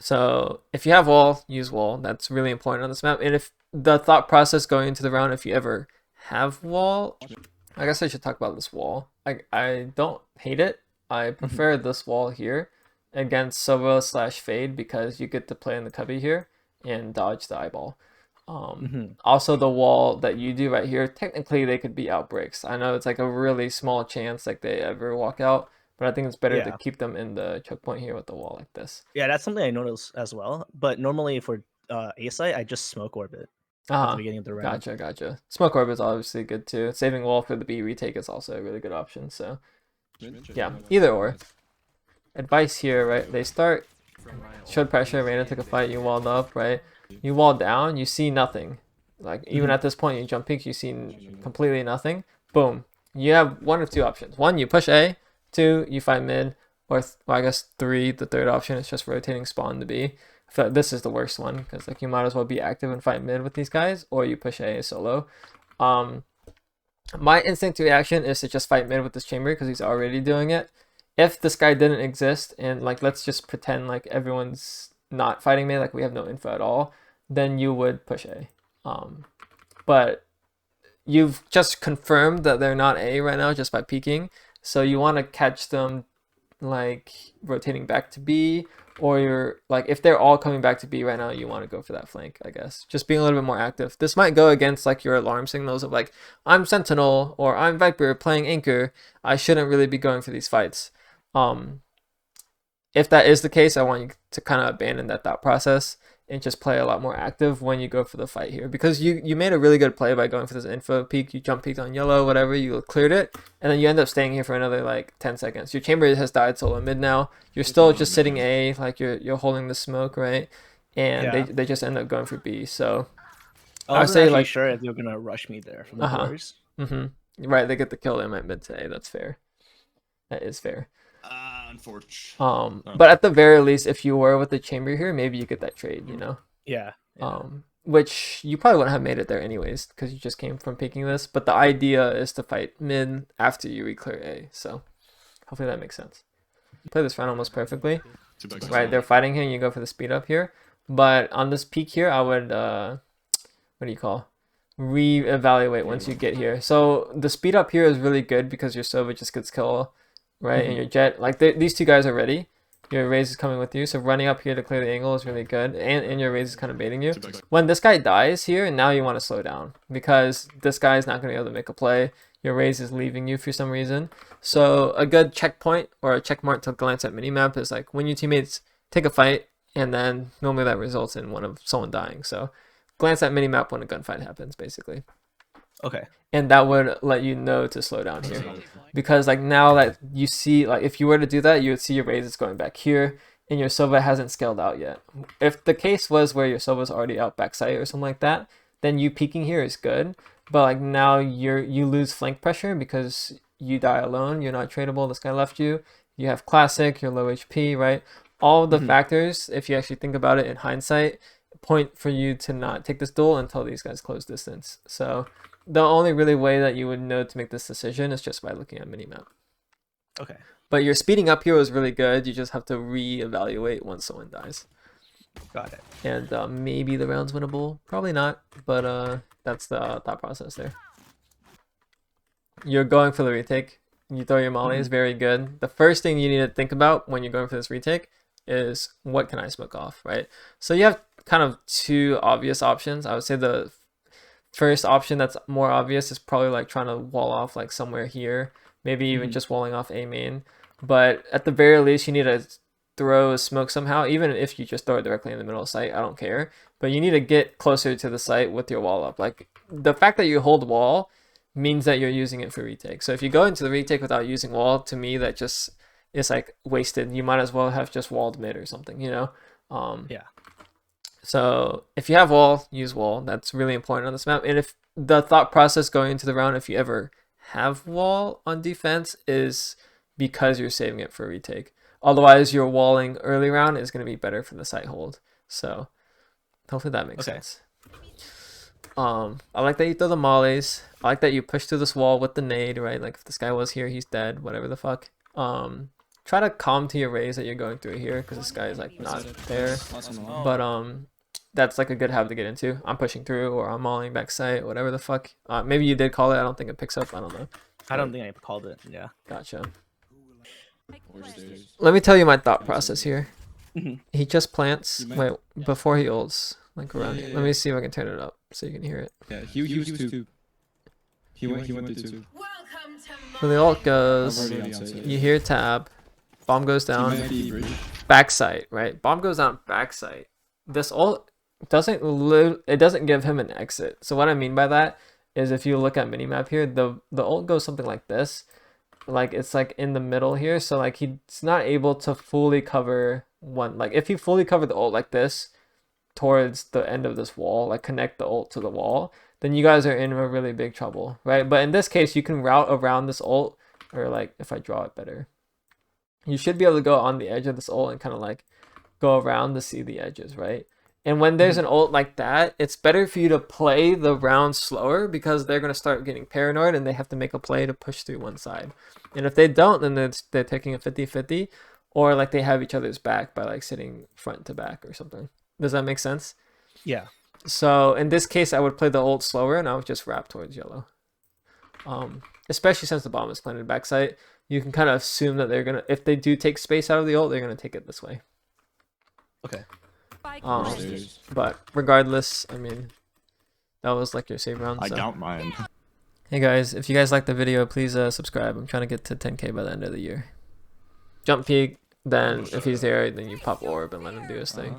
So if you have wall, use wall. That's really important on this map. And if the thought process going into the round, if you ever have wall, I guess I should talk about this wall. I don't hate it. I Mhm. prefer this wall here against Sova slash Fade because you get to play in the cubby here and dodge the eyeball. Mhm. Also the wall that you do right here, technically they could be outbreaks. I know it's like a really small chance like they ever walk out, but I think it's better to Yeah. keep them in the choke point here with the wall like this. Yeah, that's something I noticed as well. But normally for A site, I just smoke orbit at the Uh-huh. beginning of the round. Gotcha. Smoke Orb is obviously good too. Saving wall for the B retake is also a really good option. So yeah, either or. Advice here, right? They start, showed pressure, Reyna took a fight, you walled up, right? You wall down, you see nothing. Like even Mhm. at this point, you jump peaks, you see completely nothing. Boom. You have one of two options. One, you push A. Two, you fight mid. Or well, I guess three, the third option is just rotating spawn to B. I feel like this is the worst one because like you might as well be active and fight mid with these guys, or you push A solo. Um, my instinct reaction is to just fight mid with this chamber because he's already doing it. If this guy didn't exist and like let's just pretend like everyone's not fighting mid, like we have no info at all, then you would push A. But you've just confirmed that they're not A right now just by peeking, so you want to catch them like rotating back to B, or you're like if they're all coming back to B right now, you want to go for that flank, I guess. Just being a little bit more active. This might go against like your alarm signals of like I'm Sentinel or I'm Viper playing Anchor. I shouldn't really be going for these fights. Um, if that is the case, I want you to kind of abandon that thought process and just play a lot more active when you go for the fight here because you made a really good play by going for this info peak. You jump peaked on yellow, whatever, you cleared it, and then you end up staying here for another like 10 seconds. Your chamber has died solo mid now. You're still just sitting A, like you're holding the smoke, right? And they, Yeah. they just end up going for B. So I I would wasn't say actually like, sure if they were gonna rush me there from the uh-huh. doors. Right, they get the kill, they might mid to A. That's fair. That is fair. Unfortunate. But at the very least, if you were with the chamber here, maybe you get that trade, you know? Yeah. Yeah. Which you probably wouldn't have made it there anyways, because you just came from picking this. But the idea is to fight mid after you re-clear A, so hopefully that makes sense. Play this round almost perfectly. Right, they're fighting here, you go for the speed up here. But on this peak here, I would, what do you call? Re-evaluate once you get here. So the speed up here is really good because your Sova just gets kill, right? And your Jet, like these two guys are ready. Your Raze is coming with you, so running up here to clear the angle is really good, and your Raze is kind of baiting you. When this guy dies here, now you want to slow down because this guy is not going to be able to make a play. Your Raze is leaving you for some reason. So a good checkpoint or a checkmark to glance at minimap is like when your teammates take a fight, and then normally that results in one of someone dying. So glance at minimap when a gunfight happens, basically. Okay. And that would let you know to slow down here because like now that you see, like if you were to do that, you would see your raises going back here and your Sova hasn't scaled out yet. If the case was where your Sova's already out backside or something like that, then you peeking here is good, but like now you lose flank pressure because you die alone, you're not tradable, this guy left you, you have classic, you're low HP, right? All of the Mhm. factors, if you actually think about it in hindsight, point for you to not take this duel until these guys close distance. So the only really way that you would know to make this decision is just by looking at minimap. Okay. But your speeding up here is really good. You just have to re-evaluate once someone dies. Got it. And maybe the round's winnable. Probably not, but that's the thought process there. You're going for the retake. You throw your molly is very good. The first thing you need to think about when you're going for this retake is what can I smoke off, right? So you have kind of two obvious options. I would say the first option that's more obvious is probably like trying to wall off like somewhere here, maybe even just walling off A main. But at the very least, you need to throw a smoke somehow, even if you just throw it directly in the middle of the site, I don't care. But you need to get closer to the site with your wall up. Like the fact that you hold wall means that you're using it for retake. So if you go into the retake without using wall, to me that just is like wasted. You might as well have just walled mid or something, you know? Yeah. So if you have wall, use wall. That's really important on this map. And if the thought process going into the round, if you ever have wall on defense, is because you're saving it for retake. Otherwise, your walling early round is going to be better for the site hold. So hopefully that makes sense. I like that you throw the mollies. I like that you push through this wall with the nade, right? Like if this guy was here, he's dead, whatever the fuck. try to calm to your raise that you're going through here because this guy is like not there. But that's like a good habit to get into. I'm pushing through or I'm mauling backside, whatever the fuck. Maybe you did call it. I don't think it picks up. I don't know. I don't think I called it. Yeah. Gotcha. Let me tell you my thought process here. He just plants. Wait, before he ults, like around here. Let me see if I can turn it up so you can hear it. Yeah, he was two. He went to two. So the ult goes. You hear tab. Bomb goes down. Backside, right? Bomb goes down backside. This ult doesn't give him an exit. So what I mean by that is if you look at minimap here, the ult goes something like this. Like it's like in the middle here, so like he's not able to fully cover one. Like if he fully covered the ult like this towards the end of this wall, like connect the ult to the wall, then you guys are in a really big trouble, right? But in this case, you can route around this ult, or like if I draw it better, you should be able to go on the edge of this ult and kind of like go around to see the edges, right? And when there's an ult like that, it's better for you to play the round slower because they're going to start getting paranoid and they have to make a play to push through one side. And if they don't, then they're taking a 50-50 or like they have each other's back by like sitting front to back or something. Does that make sense? Yeah. So in this case, I would play the ult slower and I would just wrap towards yellow. Especially since the bomb is planted backside, you can kind of assume that they're going to, if they do take space out of the ult, they're going to take it this way. Okay. But regardless, I mean, that was like your save round. I so. don't mind. Hey guys, if you guys like the video, please subscribe. I'm trying to get to 10K by the end of the year. Jump peek, then if he's there, then you pop orb and let him do his thing.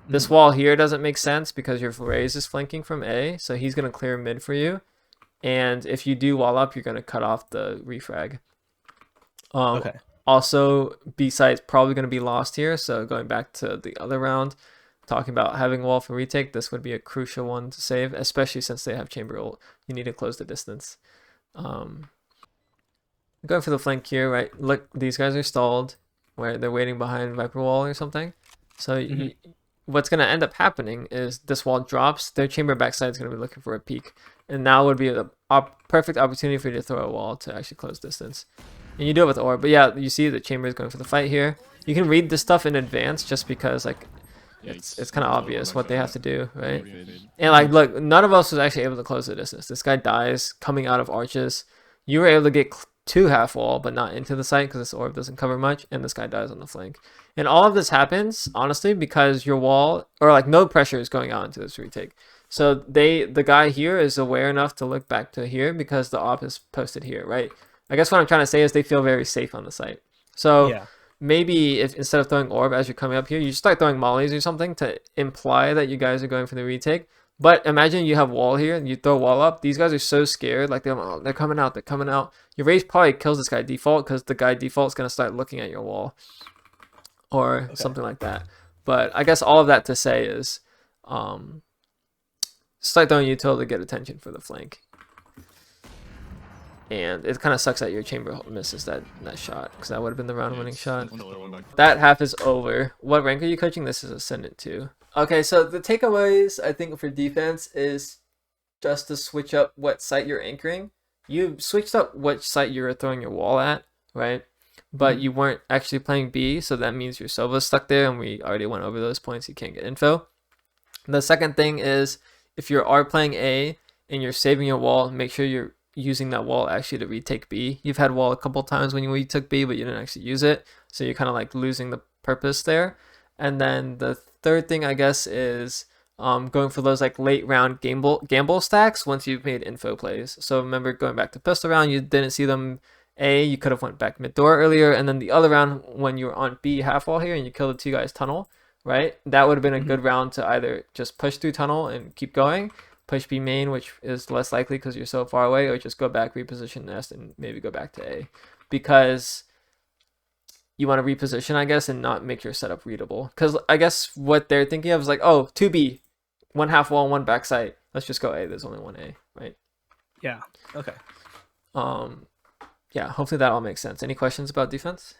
This wall here doesn't make sense because your raise is flanking from A, so he's going to clear mid for you. And if you do wall up, you're going to cut off the refrag. Okay. Also, B site's probably going to be lost here, so going back to the other round, talking about having wall for retake, this would be a crucial one to save, especially since they have chamber ult. You need to close the distance. Going for the flank here, right? Look, these guys are stalled, where they're waiting behind Viper wall or something. So what's going to end up happening is this wall drops, their chamber backside is going to be looking for a peek, and now would be a perfect opportunity for you to throw a wall to actually close distance. And you do it with orb, but yeah, you see the chamber is going for the fight here. You can read this stuff in advance just because like it's kind of obvious what they have to do, right? And like, look, none of us was actually able to close the distance. This guy dies coming out of arches. You were able to get to half wall, but not into the site because this orb doesn't cover much, and this guy dies on the flank. And all of this happens, honestly, because your wall, or like no pressure is going out into this retake. So the guy here is aware enough to look back to here because the op is posted here, right? I guess what I'm trying to say is they feel very safe on the site. So maybe if instead of throwing orb as you're coming up here, you start throwing mollies or something to imply that you guys are going for the retake. But imagine you have wall here and you throw wall up. These guys are so scared, like they're coming out, they're coming out. Your raise probably kills this guy default because the guy default is going to start looking at your wall or something like that. But I guess all of that to say is start throwing util to get attention for the flank. And it kind of sucks that your chamber misses that shot because that would have been the round winning shot. That half is over. What rank are you coaching? This is Ascendant 2. Okay, so the takeaways I think for defense is just to switch up what site you're anchoring. You switched up which site you were throwing your wall at, right? But you weren't actually playing B, so that means your Sova's stuck there, and we already went over those points. You can't get info. The second thing is if you are playing A and you're saving your wall, make sure you're using that wall actually to retake B. You've had wall a couple times when you took B, but you didn't actually use it, so you're kind of like losing the purpose there. And then the third thing I guess is going for those like late round gamble stacks once you've made info plays. So remember going back to pistol round, you didn't see them A, you could have went back mid door earlier, and then the other round when you were on B half wall here and you killed the two guys tunnel, right? That would have been a good round to either just push through tunnel and keep going, push B main, which is less likely because you're so far away, or just go back, reposition nest, and maybe go back to A. Because you want to reposition, I guess, and not make your setup readable. Because I guess what they're thinking of is like, oh, 2B, one half wall, one backside. Let's just go A. There's only one A, right? Yeah. Okay. Yeah, hopefully that all makes sense. Any questions about defense?